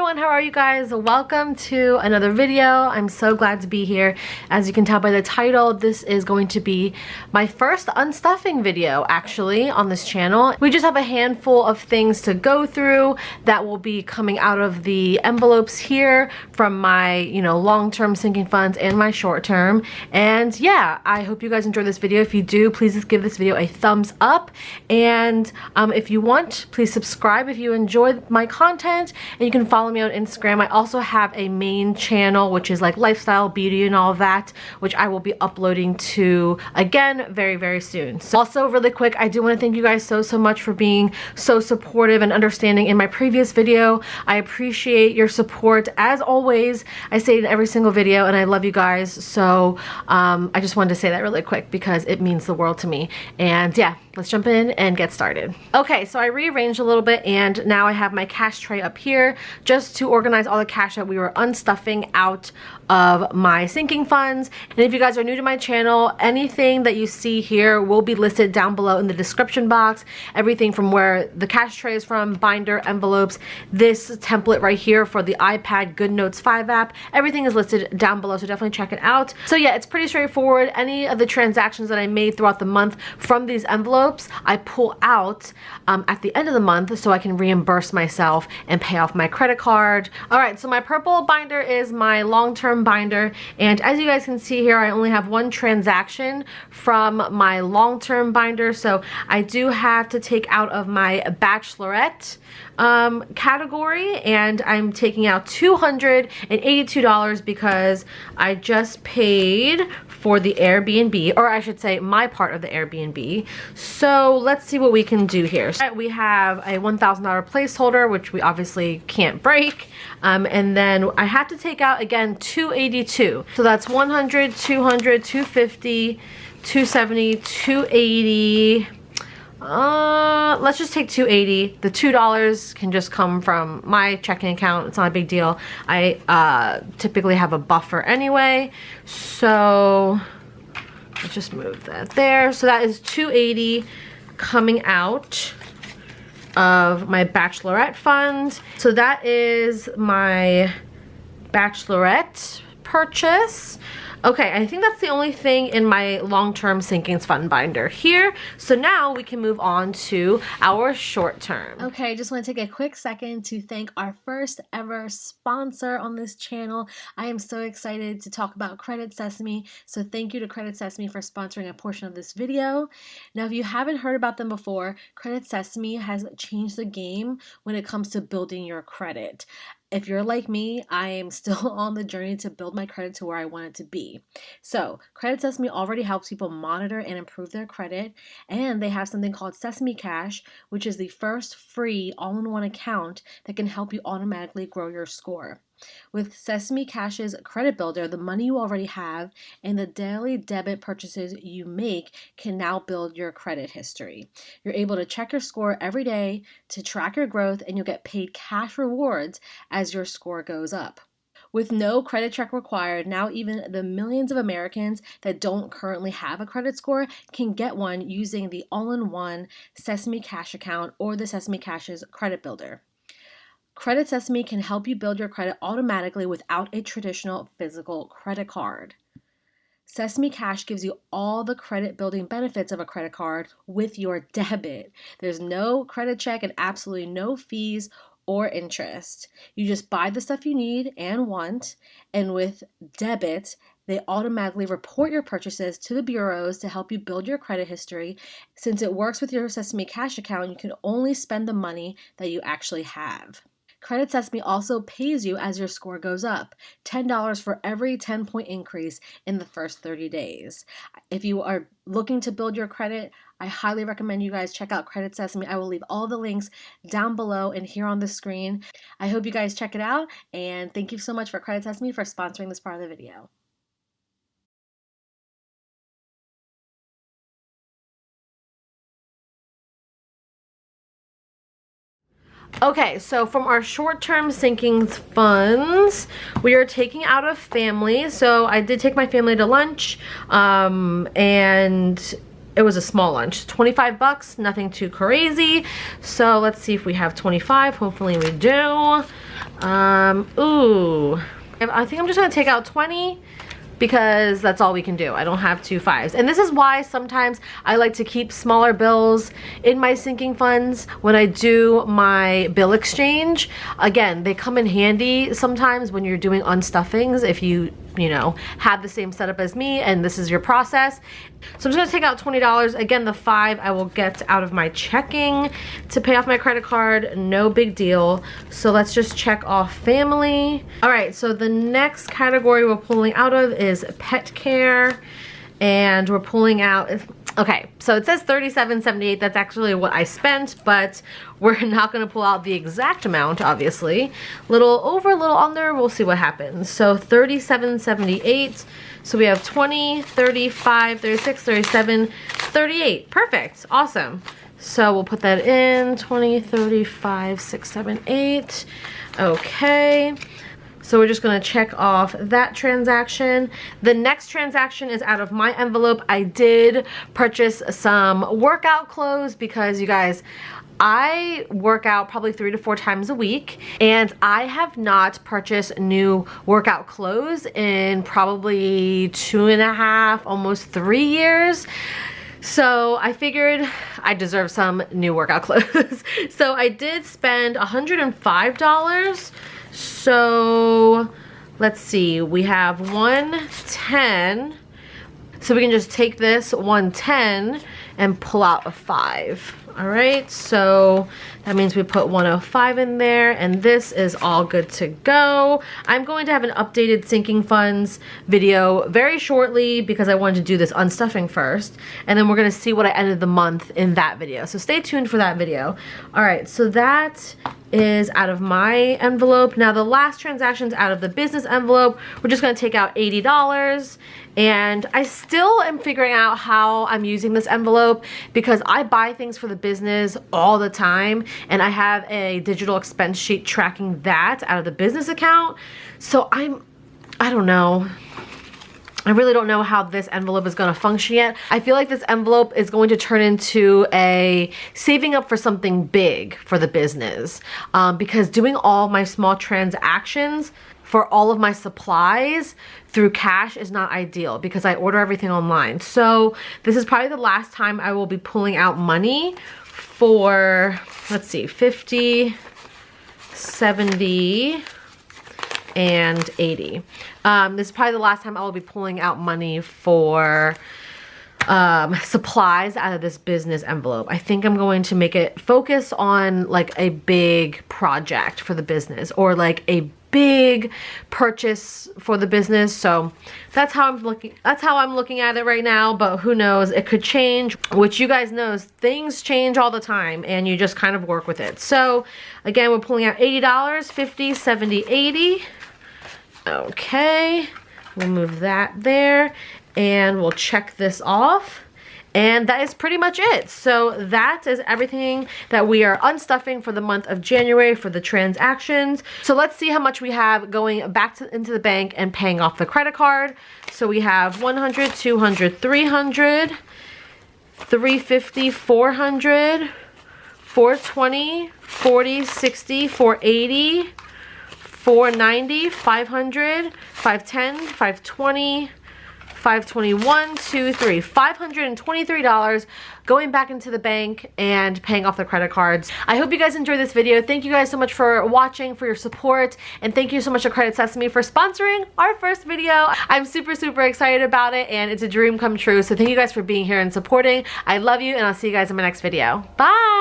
everyone, how are you guys? Welcome to another video. I'm so glad to be here. As you can tell by the title, this is going to be my first unstuffing video actually on this channel. We just have a handful of things to go through that will be coming out of the envelopes here from my, long-term sinking funds and my short-term. And yeah, I hope you guys enjoy this video. If you do, please just give this video a thumbs up. And if you want, please subscribe if you enjoy my content. And you can follow me on Instagram. I also have a main channel, which is like lifestyle, beauty, and all that, which I will be uploading to again very, very soon. So also really quick, I do want to thank you guys so much for being so supportive and understanding in my previous video. I appreciate your support as always. I say it in every single video and I love you guys. So I just wanted to say that really quick because it means the world to me. And yeah, let's jump in and get started. Okay, so I rearranged a little bit and now I have my cash tray up here just to organize all the cash that we were unstuffing out of my sinking funds. And if you guys are new to my channel, anything that you see here will be listed down below in the description box. Everything from where the cash tray is from, binder, envelopes, this template right here for the iPad GoodNotes5 app, everything is listed down below, so definitely check it out. So yeah, it's pretty straightforward. Any of the transactions that I made throughout the month from these envelopes, I pull out at the end of the month so I can reimburse myself and pay off my credit card. All right, so my purple binder is my long-term binder, and as you guys can see here, I only have one transaction from my long-term binder, so I do have to take out of my bachelorette category, and I'm taking out $282 because I just paid for the Airbnb, or I should say my part of the Airbnb. So let's see what we can do here. So we have a $1,000 placeholder, which we obviously can't break, and then I have to take out again $282. So that's $100, $200, $250, $270, $280. Let's just take $280. The $2 can just come from my checking account. It's not a big deal. I typically have a buffer anyway, so let's just move that there. So that is $280 coming out of my bachelorette fund. So that is my bachelorette purchase. Okay, I think that's the only thing in my long-term sinkings fund binder here. So now we can move on to our short-term. Okay, I just want to take a quick second to thank our first ever sponsor on this channel. I am so excited to talk about Credit Sesame. So thank you to Credit Sesame for sponsoring a portion of this video. Now, if you haven't heard about them before, Credit Sesame has changed the game when it comes to building your credit. If you're like me, I am still on the journey to build my credit to where I want it to be. So Credit Sesame already helps people monitor and improve their credit, and they have something called Sesame Cash, which is the first free all-in-one account that can help you automatically grow your score. With Sesame Cash's credit builder, the money you already have and the daily debit purchases you make can now build your credit history. You're able to check your score every day to track your growth, and you'll get paid cash rewards as your score goes up. With no credit check required, now even the millions of Americans that don't currently have a credit score can get one using the all-in-one Sesame Cash account or the Sesame Cash's credit builder. Credit Sesame can help you build your credit automatically without a traditional physical credit card. Sesame Cash gives you all the credit building benefits of a credit card with your debit. There's no credit check and absolutely no fees or interest. You just buy the stuff you need and want, and with debit, they automatically report your purchases to the bureaus to help you build your credit history. Since it works with your Sesame Cash account, you can only spend the money that you actually have. Credit Sesame also pays you as your score goes up, $10 for every 10-point increase in the first 30 days. If you are looking to build your credit, I highly recommend you guys check out Credit Sesame. I will leave all the links down below and here on the screen. I hope you guys check it out, and thank you so much for Credit Sesame for sponsoring this part of the video. Okay, so from our short-term sinking funds, we are taking out of family. So I did take my family to lunch, and it was a small lunch, 25 bucks, nothing too crazy. So let's see if we have 25, hopefully we do. Ooh. I think I'm just gonna take out 20 because that's all we can do. I don't have 2 5s. And this is why sometimes I like to keep smaller bills in my sinking funds when I do my bill exchange. Again, they come in handy sometimes when you're doing unstuffings if you know, have the same setup as me and this is your process. So I'm just gonna take out $20. Again, the 5 I will get out of my checking to pay off my credit card, no big deal. So let's just check off family. All right, so the next category we're pulling out of is pet care. And we're pulling out, okay, so it says $37.78. That's actually what I spent, but we're not gonna pull out the exact amount, obviously. Little over, a little under, we'll see what happens. So $37.78. So we have 20, 35, 36, 37, 38. Perfect, awesome. So we'll put that in, 20, 35, 6, 7, 8. Okay. So we're just gonna check off that transaction. The next transaction is out of my envelope. I did purchase some workout clothes because you guys, I work out probably 3 to 4 times a week and I have not purchased new workout clothes in probably 2.5, almost 3 years. So I figured I deserve some new workout clothes. So I did spend $105. So let's see, we have 110. So we can just take this 110 and pull out a 5. All right, so that means we put 105 in there and this is all good to go. I'm going to have an updated sinking funds video very shortly because I wanted to do this unstuffing first, and then we're gonna see what I ended the month in that video. So stay tuned for that video. All right, so that is out of my envelope. Now the last transaction's out of the business envelope. We're just gonna take out $80. And I still am figuring out how I'm using this envelope because I buy things for the business all the time and I have a digital expense sheet tracking that out of the business account. So I don't know. I really don't know how this envelope is gonna function yet. I feel like this envelope is going to turn into a saving up for something big for the business because doing all my small transactions for all of my supplies through cash is not ideal because I order everything online. So this is probably the last time I will be pulling out money for, let's see, 50, 70, and 80. This is probably the last time I will be pulling out money for supplies out of this business envelope. I think I'm going to make it focus on like a big project for the business or like a big purchase for the business. So that's how I'm looking at it right now, but who knows, it could change, which you guys know things change all the time and you just kind of work with it. So again, we're pulling out $80, 50, 70, 80. Okay, we'll move that there and we'll check this off. And that is pretty much it. So that is everything that we are unstuffing for the month of January for the transactions. So let's see how much we have going back into the bank and paying off the credit card. So we have 100, 200, 300, 350, 400, 420, 40, 60, 480, 490, 500, 510, 520, 521, 2, 3, $523 going back into the bank and paying off the credit cards. I hope you guys enjoyed this video. Thank you guys so much for watching, for your support, and thank you so much to Credit Sesame for sponsoring our first video. I'm super, super excited about it, and it's a dream come true. So thank you guys for being here and supporting. I love you, and I'll see you guys in my next video. Bye!